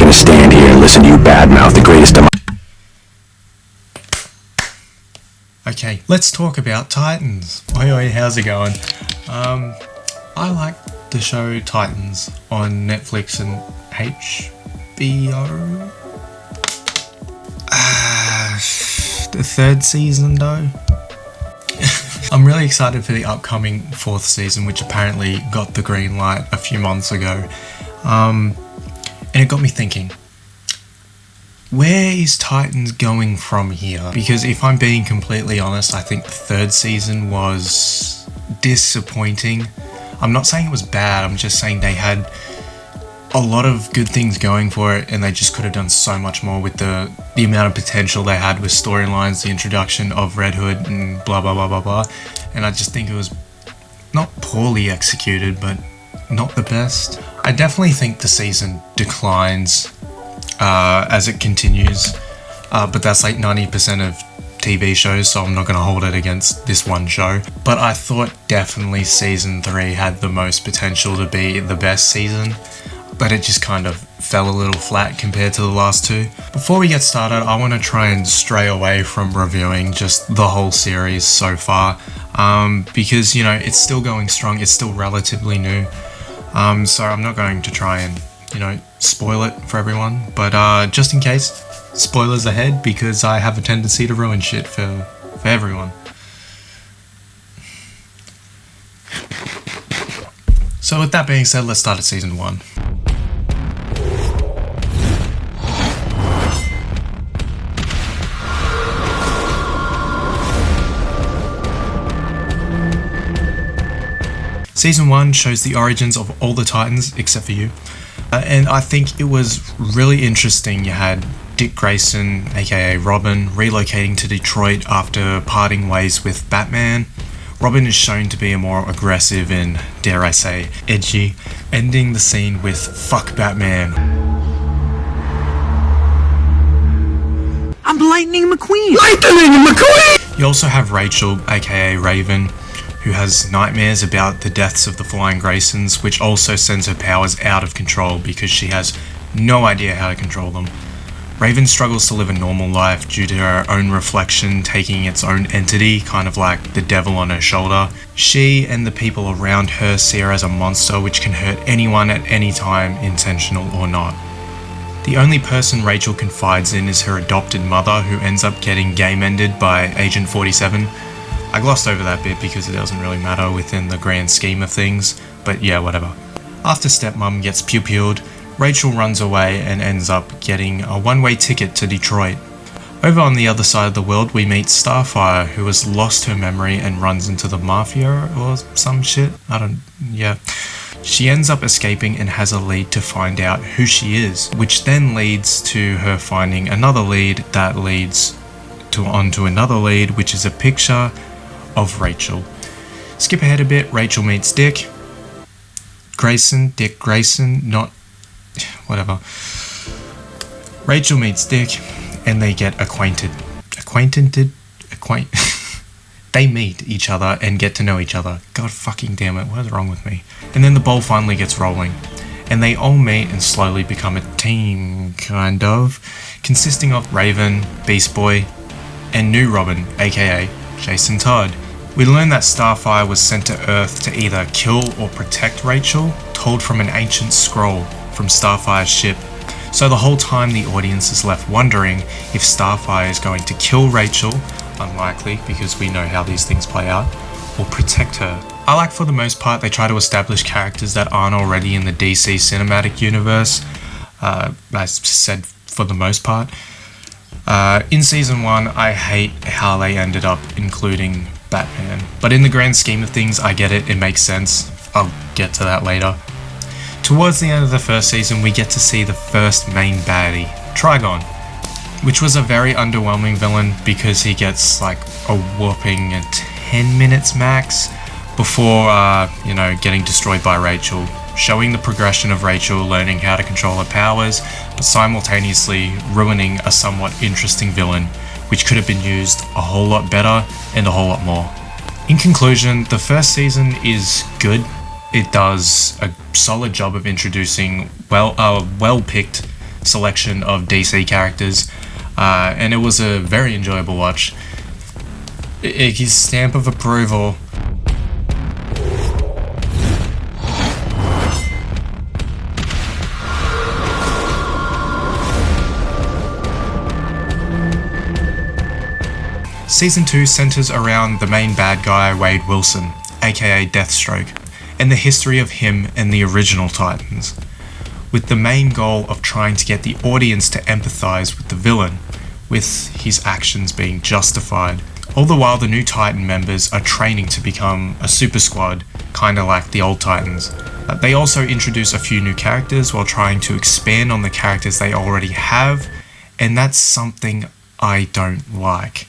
gonna stand here and listen to you badmouth the greatest of Okay, let's talk about Titans. Oi, how's it going? I like the show Titans on Netflix and HBO. The third season though. I'm really excited for the upcoming fourth season, which apparently got the green light a few months ago. And it got me thinking, where is Titans going from here? Because if I'm being completely honest, I think the third season was disappointing. I'm not saying it was bad, I'm just saying they had a lot of good things going for it and they just could have done so much more with the amount of potential they had with storylines, the introduction of Red Hood and blah blah blah blah blah. And I just think it was not poorly executed, but not the best. I definitely think the season declines as it continues, but that's like 90% of TV shows, so I'm not going to hold it against this one show. But I thought definitely season 3 had the most potential to be the best season, but it just kind of fell a little flat compared to the last two. Before we get started, I want to try and stray away from reviewing just the whole series so far, because, you know, it's still going strong, it's still relatively new, so I'm not going to try and, you know, spoil it for everyone, but just in case, spoilers ahead, because I have a tendency to ruin shit for everyone. So with that being said, let's start at season 1. Season 1 shows the origins of all the Titans, except for you. And I think it was really interesting. You had Dick Grayson, aka Robin, relocating to Detroit after parting ways with Batman. Robin is shown to be a more aggressive and, dare I say, edgy, ending the scene with "Fuck Batman." I'm Lightning McQueen! Lightning McQueen! You also have Rachel, aka Raven, who has nightmares about the deaths of the Flying Graysons, which also sends her powers out of control because she has no idea how to control them. Raven struggles to live a normal life due to her own reflection taking its own entity, kind of like the devil on her shoulder. She and the people around her see her as a monster which can hurt anyone at any time, intentional or not. The only person Rachel confides in is her adopted mother, who ends up getting game-ended by Agent 47. I glossed over that bit because it doesn't really matter within the grand scheme of things, but yeah, whatever. After stepmom gets pew-pewed, Rachel runs away and ends up getting a one-way ticket to Detroit. Over on the other side of the world, we meet Starfire, who has lost her memory and runs into the mafia or some shit. She ends up escaping and has a lead to find out who she is, which then leads to her finding another lead that leads onto another lead, which is a picture of Rachel. Skip ahead a bit, Rachel meets Dick Grayson, Rachel meets Dick and they get acquainted. They meet each other and get to know each other. God fucking damn it, what is wrong with me? And then the ball finally gets rolling and they all meet and slowly become a team, kind of, consisting of Raven, Beast Boy, and new Robin, aka Jason Todd. We learn that Starfire was sent to Earth to either kill or protect Rachel, told from an ancient scroll from Starfire's ship. So the whole time the audience is left wondering if Starfire is going to kill Rachel, unlikely because we know how these things play out, or protect her. I like for the most part they try to establish characters that aren't already in the DC cinematic universe, I said for the most part. In season 1, I hate how they ended up including Batman, but in the grand scheme of things, I get it, it makes sense. I'll get to that later. Towards the end of the first season, we get to see the first main baddie, Trigon, which was a very underwhelming villain because he gets like a whopping 10 minutes max before, getting destroyed by Rachel, showing the progression of Rachel learning how to control her powers, but simultaneously ruining a somewhat interesting villain, which could have been used a whole lot better and a whole lot more. In conclusion, the first season is good. It does a solid job of introducing well-picked selection of DC characters, and it was a very enjoyable watch. Iggy's stamp of approval. Season 2 centers around the main bad guy, Wade Wilson, aka Deathstroke, and the history of him and the original Titans, with the main goal of trying to get the audience to empathize with the villain, with his actions being justified. All the while the new Titan members are training to become a super squad, kinda like the old Titans. They also introduce a few new characters while trying to expand on the characters they already have, and that's something I don't like.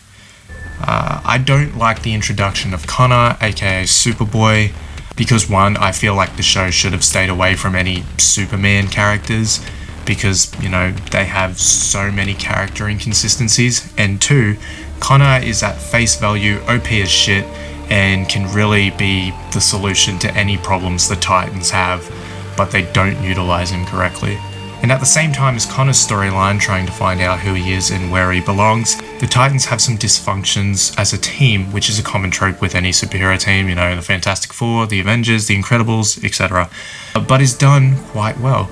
I don't like the introduction of Connor, aka Superboy, because one, I feel like the show should have stayed away from any Superman characters, because, you know, they have so many character inconsistencies, and two, Connor is at face value OP as shit and can really be the solution to any problems the Titans have, but they don't utilize him correctly. And at the same time as Connor's storyline trying to find out who he is and where he belongs, the Titans have some dysfunctions as a team, which is a common trope with any superhero team, you know, the Fantastic Four, the Avengers, the Incredibles, etc. But is done quite well.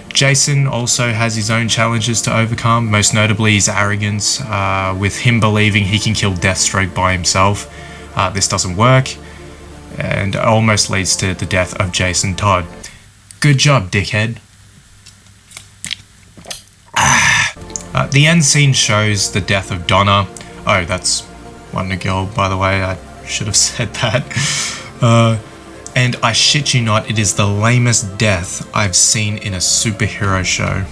Jason also has his own challenges to overcome, most notably his arrogance, with him believing he can kill Deathstroke by himself. This doesn't work, and almost leads to the death of Jason Todd. Good job, dickhead. The end scene shows the death of Donna. Oh, that's Wonder Girl, by the way. I should have said that. And I shit you not, it is the lamest death I've seen in a superhero show.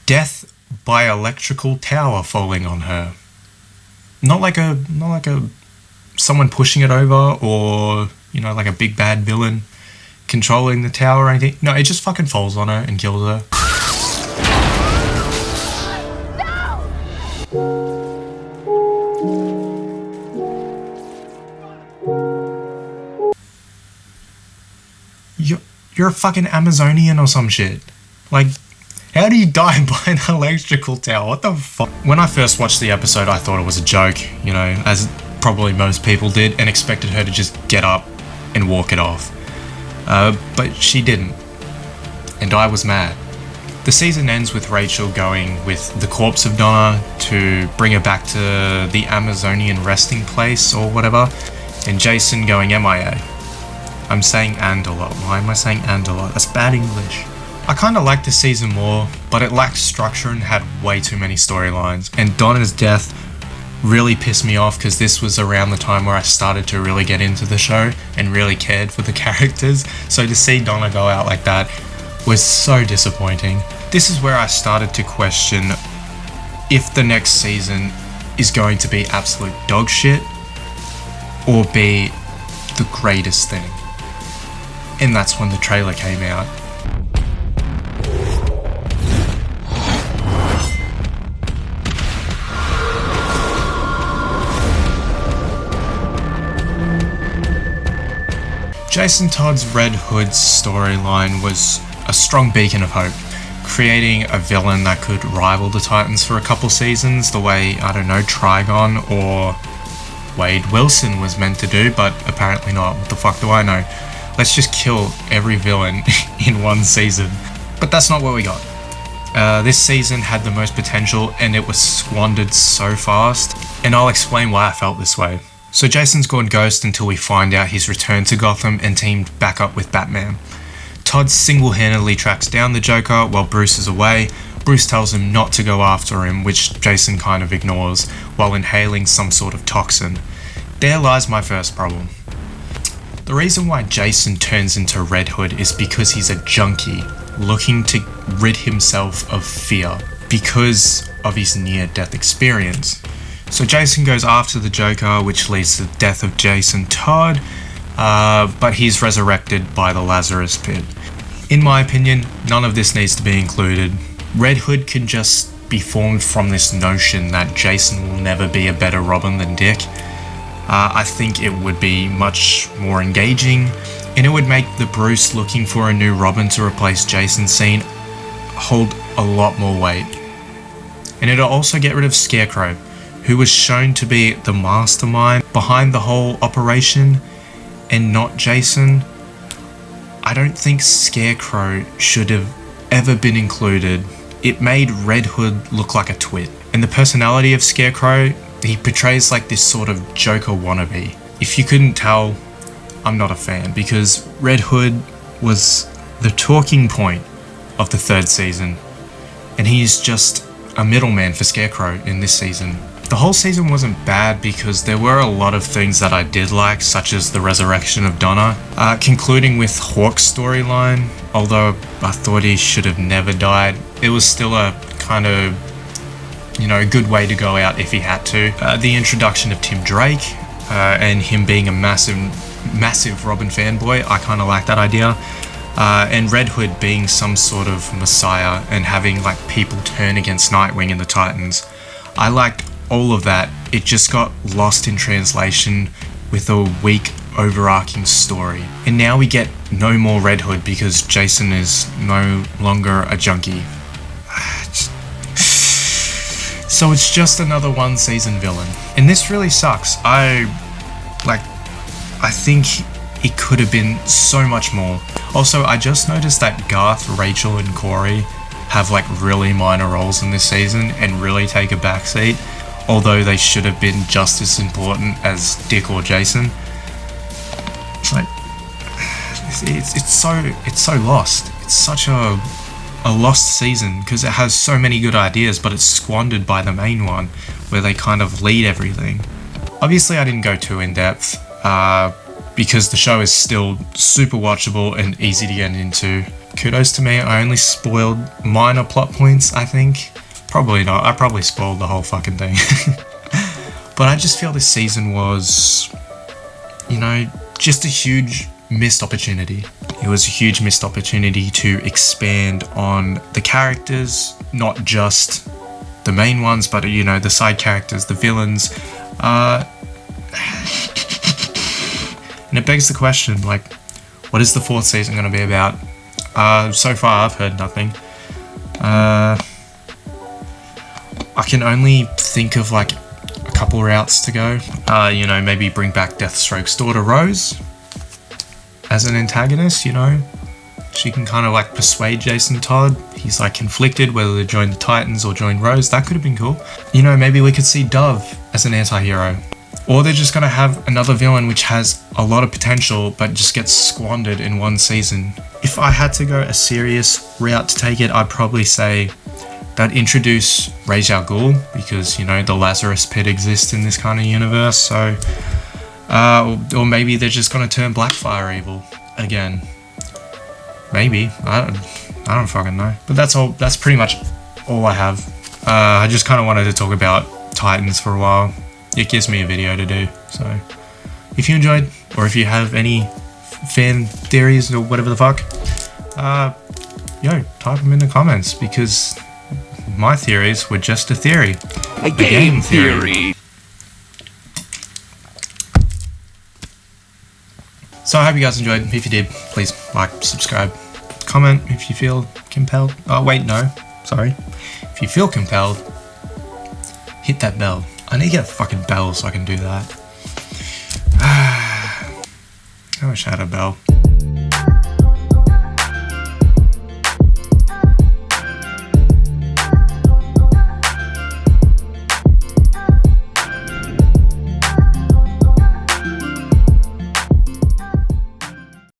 Death by electrical tower falling on her. Not like a someone pushing it over, or, you know, like a big bad villain controlling the tower or anything. No, it just fucking falls on her and kills her. You're a fucking Amazonian or some shit. Like, how do you die by an electrical tower? What the fuck? When I first watched the episode, I thought it was a joke, you know, as probably most people did, and expected her to just get up and walk it off. But she didn't. And I was mad. The season ends with Rachel going with the corpse of Donna to bring her back to the Amazonian resting place or whatever, and Jason going MIA. I'm saying and a lot. Why am I saying and a lot? That's bad English. I kinda liked the season more, but it lacked structure and had way too many storylines. And Donna's death really pissed me off, because this was around the time where I started to really get into the show and really cared for the characters. So to see Donna go out like that was so disappointing. This is where I started to question if the next season is going to be absolute dog shit or be the greatest thing. And that's when the trailer came out. Jason Todd's Red Hood storyline was a strong beacon of hope, creating a villain that could rival the Titans for a couple seasons, the way, I don't know, Trigon or Wade Wilson was meant to do, but apparently not. What the fuck do I know? Let's just kill every villain in one season. But that's not what we got. This season had the most potential, and it was squandered so fast, and I'll explain why I felt this way. So Jason's gone ghost until we find out he's returned to Gotham and teamed back up with Batman. Todd single-handedly tracks down the Joker while Bruce is away. Bruce tells him not to go after him, which Jason kind of ignores, while inhaling some sort of toxin. There lies my first problem. The reason why Jason turns into Red Hood is because he's a junkie looking to rid himself of fear because of his near-death experience. So Jason goes after the Joker, which leads to the death of Jason Todd, but he's resurrected by the Lazarus Pit. In my opinion, none of this needs to be included. Red Hood can just be formed from this notion that Jason will never be a better Robin than Dick. I think it would be much more engaging, and it would make the Bruce looking for a new Robin to replace Jason scene hold a lot more weight. And it'll also get rid of Scarecrow, who was shown to be the mastermind behind the whole operation and not Jason. I don't think Scarecrow should have ever been included. It made Red Hood look like a twit. And the personality of Scarecrow, he portrays like this sort of Joker wannabe. If you couldn't tell, I'm not a fan, because Red Hood was the talking point of the 3rd season, and he's just a middleman for Scarecrow in this season. The whole season wasn't bad because there were a lot of things that I did like, such as the resurrection of Donna, concluding with Hawk's storyline. Although I thought he should have never died, it was still a kind of, a good way to go out if he had to. The introduction of Tim Drake, and him being a massive Robin fanboy, I kind of like that idea. And Red Hood being some sort of messiah and having like people turn against Nightwing and the Titans. I liked all of that. It just got lost in translation with a weak overarching story. And now we get no more Red Hood because Jason is no longer a junkie. So it's just another 1-season villain. And this really sucks. I think it could have been so much more. Also, I just noticed that Garth, Rachel, and Corey have like really minor roles in this season and really take a backseat, although they should have been just as important as Dick or Jason. It's like, it's so lost. It's such a lost season because it has so many good ideas, but it's squandered by the main one where they kind of lead everything. Obviously, I didn't go too in depth because the show is still super watchable and easy to get into. Kudos to me, I only spoiled minor plot points, I think. Probably not, I probably spoiled the whole fucking thing. But I just feel this season was, just a huge missed opportunity. It was a huge missed opportunity to expand on the characters, not just the main ones, but the side characters, the villains. And it begs the question, like, what is the 4th season going to be about? So far I've heard nothing. I can only think of like a couple routes to go. Maybe bring back Deathstroke's daughter Rose as an antagonist, She can kind of like persuade Jason Todd. He's like conflicted whether to join the Titans or join Rose. That could have been cool. Maybe we could see Dove as an anti-hero. Or they're just going to have another villain which has a lot of potential but just gets squandered in 1 season. If I had to go a serious route to take it, I'd probably say that introduce Ra's al Ghul because, the Lazarus Pit exists in this kind of universe. So, or maybe they're just going to turn Blackfire evil again. Maybe. I don't fucking know. But that's pretty much all I have. I just kind of wanted to talk about Titans for a while. It gives me a video to do, so if you enjoyed, or if you have any fan theories or whatever the fuck, type them in the comments, because my theories were just a theory. A game theory. So I hope you guys enjoyed. If you did, please like, subscribe, comment if you feel compelled. Oh wait, no, sorry. If you feel compelled, hit that bell. I need to get a fucking bell so I can do that. I wish I had a bell.